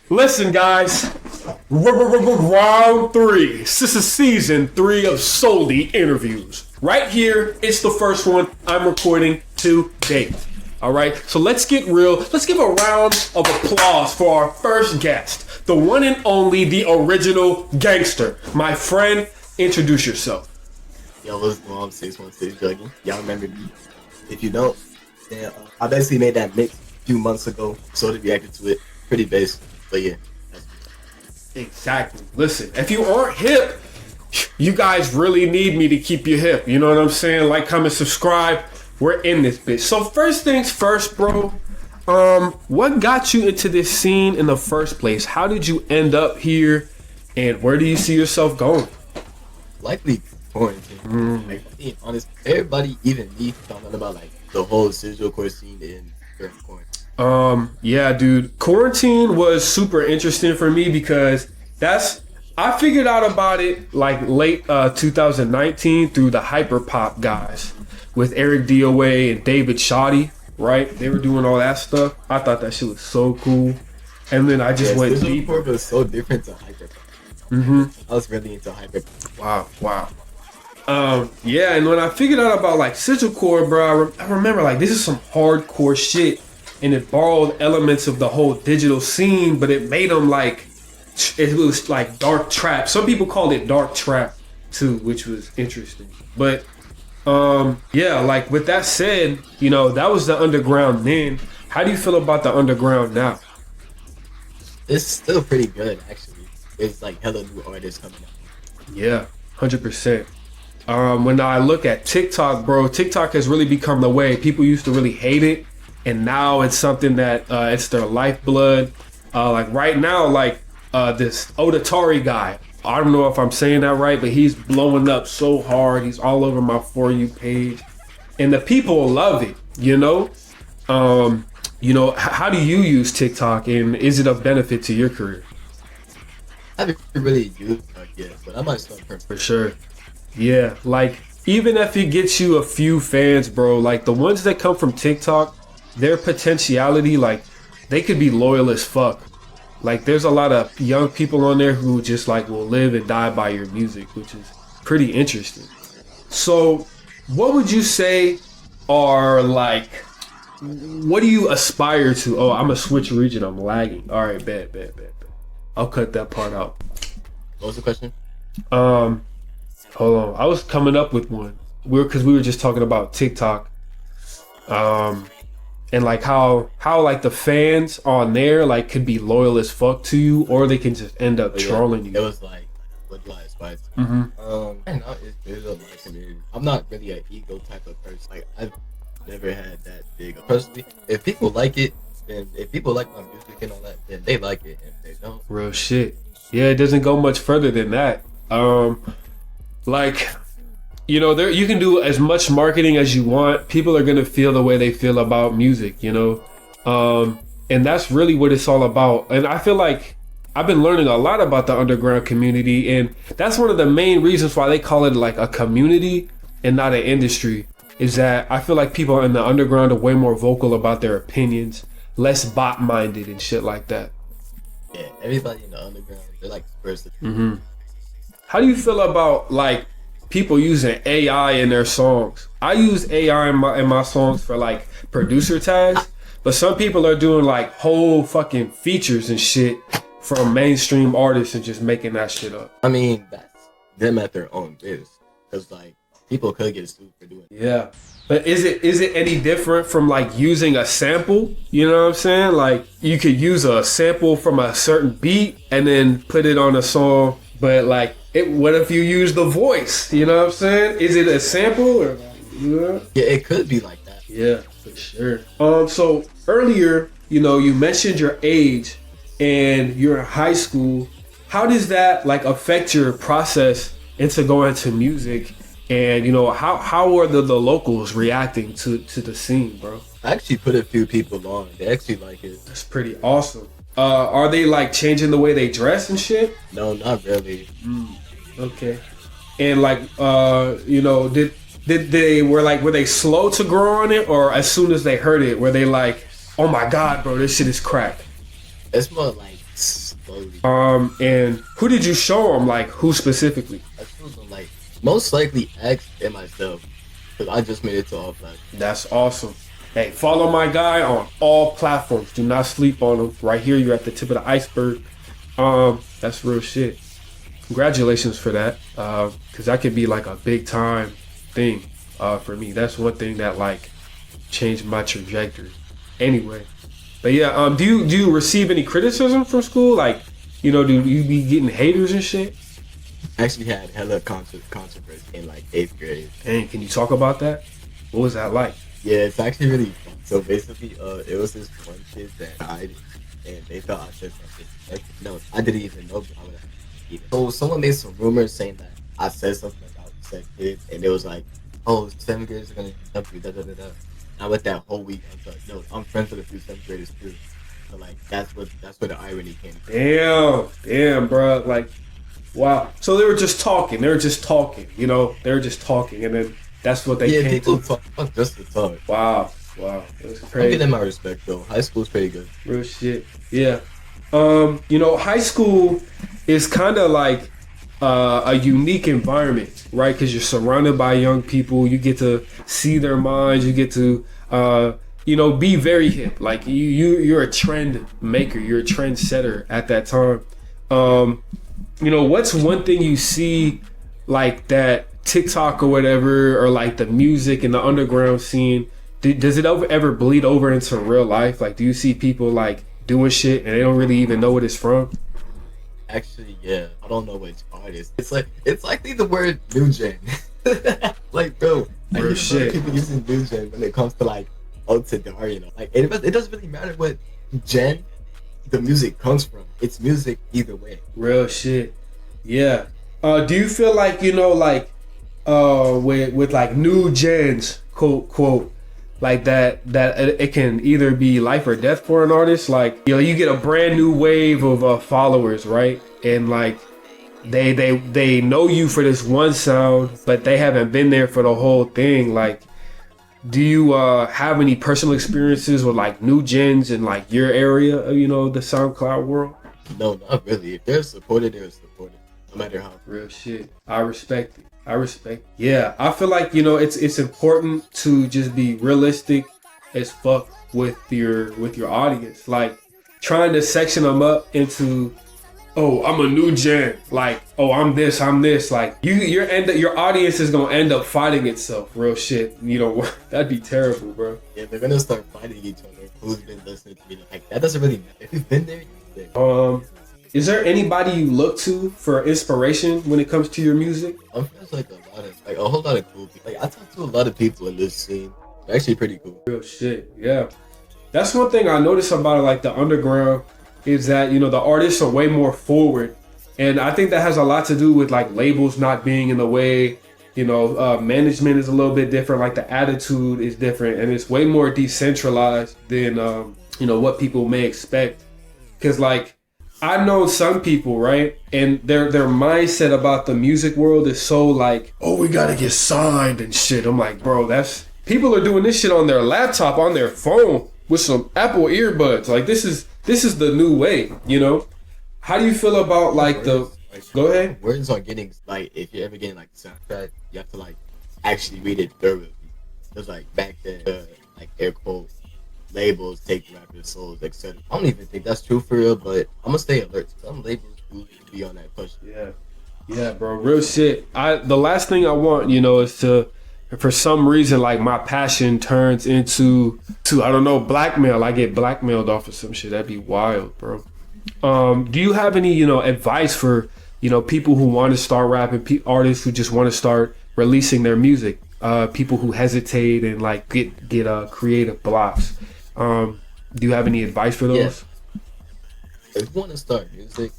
Listen, guys. Round three. This is season 3 of Solely Interviews. Right here, it's the first one I'm recording to date. All right, so let's get real. Let's give a round of applause for our first guest, the one and only, the original gangster. My friend, introduce yourself. Yo, what's going on? 616 Juggy. Y'all remember me? If you don't, then I basically made that mix a few months ago. Sort of reacted to it. Pretty basic, but yeah. Exactly. Listen, if you aren't hip, you guys really need me to keep you hip. You know what I'm saying? Like, comment, subscribe. We're in this bitch. So first things first, bro. What got you into this scene in the first place? How did you end up here? And where do you see yourself going? Likely quarantine. Like, being honest, everybody, even me, found out about like the whole digital core scene in during quarantine. Yeah, dude. Quarantine was super interesting for me because I figured out about it like late 2019 through the hyperpop guys with Eric DOA and David Shoddy, right? They were doing all that stuff. I thought that shit was so cool. And then I just went digital deep. core was so different to hyperpop. I was really into hyperpop. Wow. Yeah, and when I figured out about like Sigilcore, bro, I remember like this is some hardcore shit. And it borrowed elements of the whole digital scene, but it made them like, it was like dark trap. Some people called it dark trap too, which was interesting. But yeah, like with that said, you know, that was the underground then. How do you feel about the underground now? It's still pretty good, actually. It's like hella new artists coming out. Yeah, 100%. When I look at TikTok, bro, TikTok has really become the way. People used to really hate it. And now it's something that it's their lifeblood. Like right now, like this Odatari guy. I don't know if I'm saying that right, but he's blowing up so hard. He's all over my For You page, and the people love it. You know, how do you use TikTok, and is it of benefit to your career? I haven't really used it yet, but I might start for sure. Yeah, like even if it gets you a few fans, bro, like the ones that come from TikTok. Their potentiality, like they could be loyal as fuck. Like there's a lot of young people on there who just like will live and die by your music, which is pretty interesting. So what would you say are like, what do you aspire to? Oh, I'm a switch region, I'm lagging. All right, bad. I'll cut that part out. What was the question? Hold on, I was coming up with one. We were just talking about TikTok. And like how like the fans on there like could be loyal as fuck to you, or they can just end up trolling you. It was like what do I aspire to? And now it's visual my community. I'm not really an ego type of person. Like I've never had that big. Personally, if people like it, then if people like my music and all that, then they like it. And if they don't, real shit. Yeah, it doesn't go much further than that. Like. You know, you can do as much marketing as you want. People are going to feel the way they feel about music, you know? And that's really what it's all about. And I feel like I've been learning a lot about the underground community. And that's one of the main reasons why they call it like a community and not an industry, is that I feel like people in the underground are way more vocal about their opinions, less bot-minded and shit like that. Yeah, everybody in the underground, they're like first. How do you feel about like people using AI in their songs? I use AI in my songs for like producer tags, but some people are doing like whole fucking features and shit from mainstream artists and just making that shit up. I mean, that's them at their own risk, because like people could get sued for doing it. Yeah, but is it any different from like using a sample? You know what I'm saying? Like you could use a sample from a certain beat and then put it on a song, but like what if you use the voice? You know what I'm saying? Is it a sample or? You know? Yeah, it could be like that. Yeah, for sure. So earlier, you know, you mentioned your age and you're in high school. How does that like affect your process into going to music? And you know, how are the locals reacting to the scene, bro? I actually put a few people on. They actually like it. That's pretty awesome. Are they like changing the way they dress and shit? No, not really. Okay. And like, you know, were they slow to grow on it, or as soon as they heard it, were they like, oh my god, bro, this shit is crack? It's more like slowly. And who did you show them? Like, who specifically? I showed them like most likely X and myself because I just made it to all platforms. That's awesome. Hey, follow my guy on all platforms. Do not sleep on him. Right here, you're at the tip of the iceberg. That's real shit. Congratulations for that. Cause that could be like a big time thing. For me, that's one thing that like changed my trajectory. Anyway, but yeah. Do you receive any criticism from school? Like, do you be getting haters and shit? Actually had hella controversy in like 8th grade. Dang, can you talk about that? What was that like? Yeah, it's actually really fun. So basically, it was this one kid that died, and they thought I said something. Like, no, I didn't even know. I would have even. So someone made some rumors saying that I said something about said kid, and it was like, "Oh, 7th graders are gonna jump you." Da da da da. I went that whole week. I was like, "No, I'm friends with a few 7th graders too." So like, that's where the irony came from. Damn, bro. Like, wow. So they were just talking. They were just talking. They were just talking, and then that's what they Yeah, came people to. talk just to talk. Wow. That's I'm crazy. getting my respect though. High school's pretty good. Real shit. Yeah. High school is kind of like a unique environment, right? Because you're surrounded by young people. You get to see their minds. You get to, be very hip. Like you're a trend maker. You're a trend setter at that time. What's one thing you see like that TikTok or whatever, or like the music and the underground scene? Does it ever bleed over into real life? Like, do you see people like doing shit and they don't really even know what it's from? Actually, yeah. I don't know which artist. It's likely the word new gen. Like, bro, I Real hear shit. people using new gen when it comes to like Otadar, Like, it doesn't really matter what gen the music comes from. It's music either way. Real shit. Yeah. Do you feel like with like new gens, quote, like that it can either be life or death for an artist? Like, you get a brand new wave of followers, right? And like they know you for this one sound, but they haven't been there for the whole thing. Like, do you have any personal experiences with like new gens in like your area of, the SoundCloud world? No, not really. If they're supported, they're supported. No matter how. Real shit. I respect it. Yeah, I feel like it's important to just be realistic as fuck with your audience. Like, trying to section them up into, oh, I'm a new gen. Like, oh, I'm this. Like, your audience is gonna end up fighting itself. Real shit. That'd be terrible, bro. Yeah, they're gonna start fighting each other. Who's been listening to me? Like, that doesn't really matter. If you've been there, you've been there. Is there anybody you look to for inspiration when it comes to your music? I'm friends like a whole lot of cool people. Like, I talk to a lot of people in this scene. They're actually pretty cool. Real shit, yeah. That's one thing I noticed about like the underground is that the artists are way more forward, and I think that has a lot to do with like labels not being in the way. Management is a little bit different. Like, the attitude is different, and it's way more decentralized than what people may expect. Because like, I know some people, right? And their mindset about the music world is so like, oh, we gotta get signed and shit. I'm like, bro, people are doing this shit on their laptop, on their phone with some Apple earbuds. Like, this is the new way, How do you feel about like go ahead? Words are getting, like, if you're ever getting like soundtrack, you have to like actually read it thoroughly. Because like back then, like air quote, labels take rappers' souls, etc. I don't even think that's true for real, but I'm gonna stay alert. Some labels do be on that push. Yeah, bro, real shit. The last thing I want, is to, for some reason, like, my passion turns into I don't know, blackmail. I get blackmailed off of some shit. That'd be wild, bro. Do you have any advice for people who want to start rapping, artists who just want to start releasing their music, people who hesitate and like get creative blocks? Do you have any advice for those? Yeah. If you want to start music,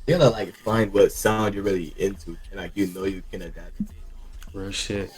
you gotta like find what sound you're really into, and like you can adapt it. Real shit.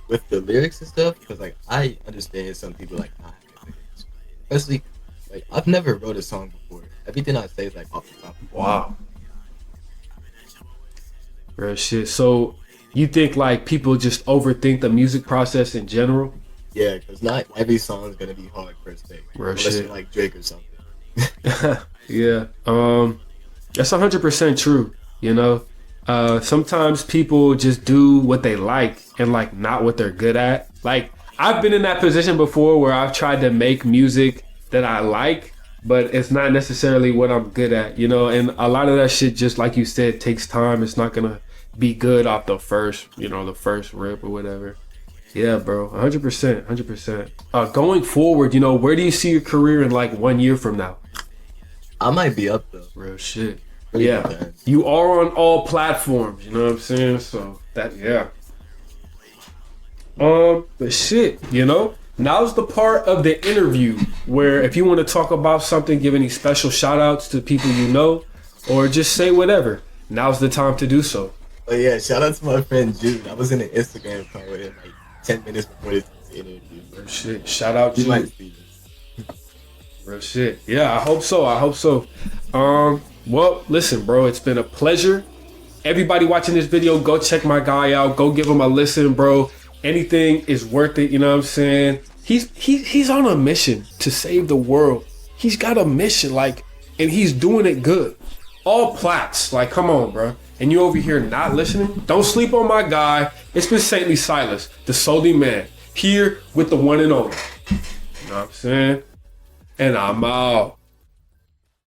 With the lyrics and stuff, because like I understand some people like not have lyrics. Especially like I've never wrote a song before. Everything I say is like off the top. Wow. Real shit. So you think like people just overthink the music process in general? Yeah, because not every song is gonna be hard per se. Real Unless shit. you're like Drake or something. Yeah. That's 100% true. You know, sometimes people just do what they like and like not what they're good at. Like I've been in that position before where I've tried to make music that I like, but it's not necessarily what I'm good at, you know, and a lot of that shit, just like you said, takes time. It's not gonna be good off the first, the first rip or whatever. Yeah, bro, 100%, 100%. Going forward, where do you see your career in like 1 year from now? I might be up though. Real shit. Really Yeah, depends. you are on all platforms. You know what I'm saying? So that, yeah. But shit, now's the part of the interview where if you want to talk about something, give any special shout outs to people you know, or just say whatever. Now's the time to do so. But yeah, shout out to my friend Jude. I was in an Instagram call with him like 10 minutes before this interview. Real shit. Shout out You might to see this. real shit. Yeah, I hope so. I hope so. Well, listen, bro, it's been a pleasure. Everybody watching this video, go check my guy out. Go give him a listen, bro. Anything is worth it, you know what I'm saying? He's on a mission to save the world. He's got a mission, and he's doing it good. All plats, come on, bro. And you over here not listening? Don't sleep on my guy. It's been Saintly Silas, the Soldy Man, here with the one and only. You know what I'm saying? And I'm out.